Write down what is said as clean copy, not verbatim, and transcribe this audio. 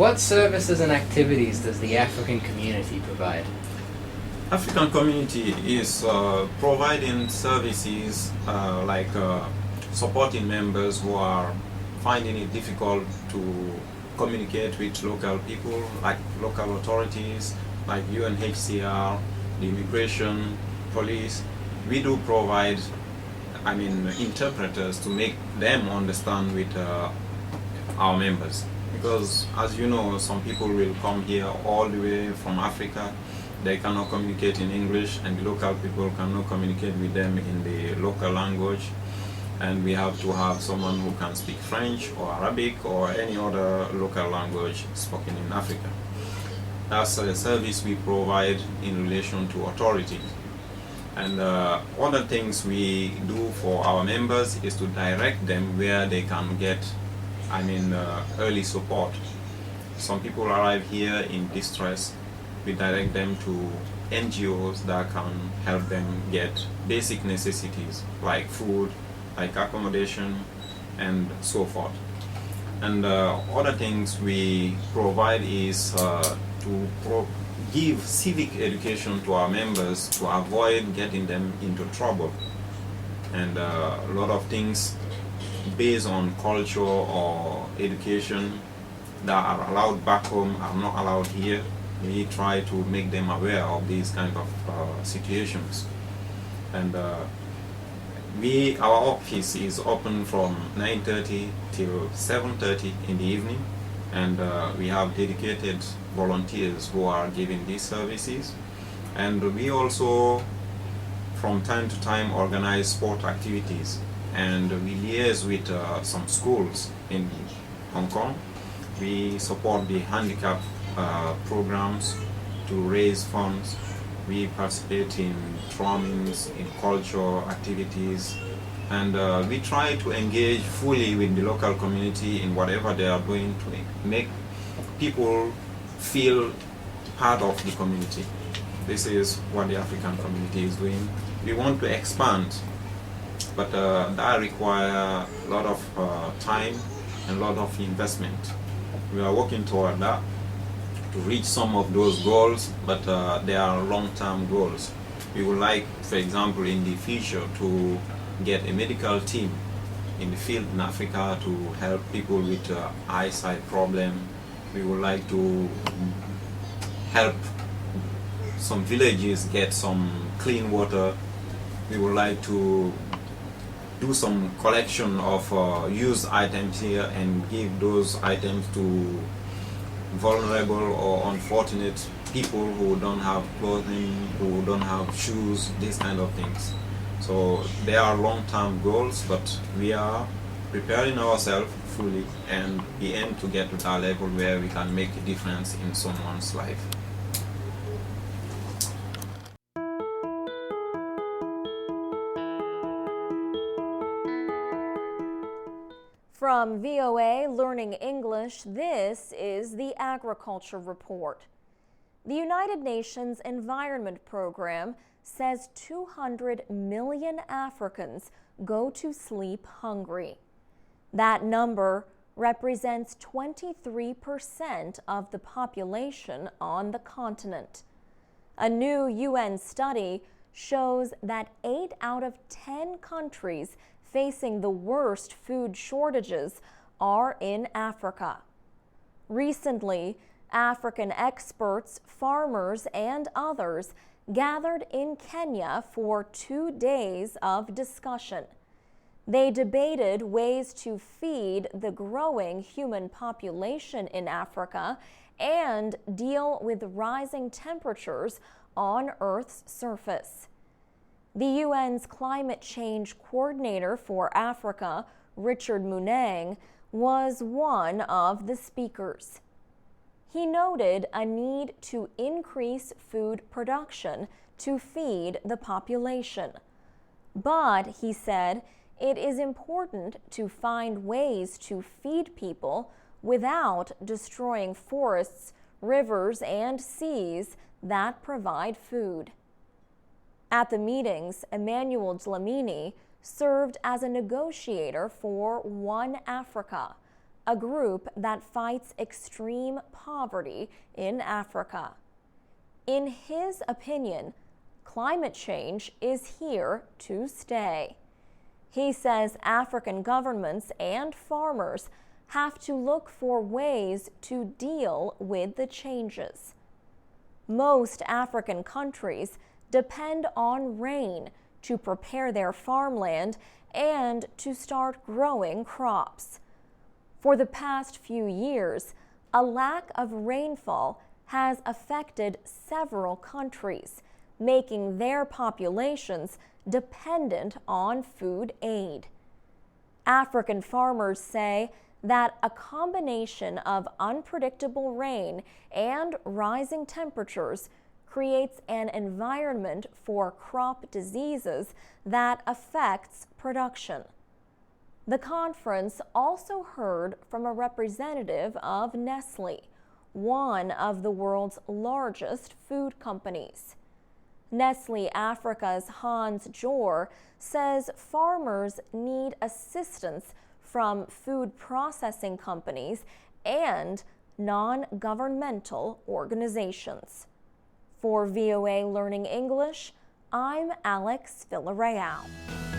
What services and activities does the African community provide? African community is providing services like supporting members who are finding it difficult to communicate with local people, like local authorities, like UNHCR, the immigration, police. We do provide, interpreters to make them understand with our members. Because as you know, some people will come here all the way from Africa. They cannot communicate in English, and the local people cannot communicate with them in the local language. And we have to have someone who can speak French or Arabic or any other local language spoken in Africa. That's a service we provide in relation to authorities. And other things we do for our members is to direct them where they can get early support. Some people arrive here in distress. We direct them to NGOs that can help them get basic necessities like food, like accommodation, and so forth. And other things we provide is to give civic education to our members to avoid getting them into trouble. And a lot of things based on culture or education that are allowed back home are not allowed here. We try to make them aware of these kind of situations. And our office is open from 9:30 till 7:30 in the evening, and we have dedicated volunteers who are giving these services. And we also from time to time organize sport activities, and we liaise with some schools in Hong Kong. We support the handicap programs to raise funds. We participate in trainings, in cultural activities, and we try to engage fully with the local community in whatever they are doing to make people feel part of the community. This is what the African community is doing. We want to expand, but that requires a lot of time and a lot of investment. We are working toward that to reach some of those goals, but they are long-term goals. We would like, for example, in the future to get a medical team in the field in Africa to help people with eyesight problem. We would like to help some villages get some clean water. We would like to do some collection of used items here and give those items to vulnerable or unfortunate people who don't have clothing, who don't have shoes, these kind of things. So they are long-term goals, but we are preparing ourselves fully, and we aim to get to that level where we can make a difference in someone's life. From VOA Learning English, this is the Agriculture Report. The United Nations Environment Program says 200 million Africans go to sleep hungry. That number represents 23% of the population on the continent. A new UN study shows that 8 out of 10 countries facing the worst food shortages are in Africa. Recently, African experts, farmers, and others gathered in Kenya for 2 days of discussion. They debated ways to feed the growing human population in Africa and deal with rising temperatures on Earth's surface. The UN's climate change coordinator for Africa, Richard Munang, was one of the speakers. He noted a need to increase food production to feed the population. But, he said, it is important to find ways to feed people without destroying forests, rivers, and seas that provide food. At the meetings, Emmanuel Dlamini served as a negotiator for One Africa, a group that fights extreme poverty in Africa. In his opinion, climate change is here to stay. He says African governments and farmers have to look for ways to deal with the changes. Most African countries depend on rain to prepare their farmland and to start growing crops. For the past few years, a lack of rainfall has affected several countries, making their populations dependent on food aid. African farmers say that a combination of unpredictable rain and rising temperatures creates an environment for crop diseases that affects production. The conference also heard from a representative of Nestle, one of the world's largest food companies. Nestle Africa's Hans Jor says farmers need assistance from food processing companies and non-governmental organizations. For VOA Learning English, I'm Alex Villarreal.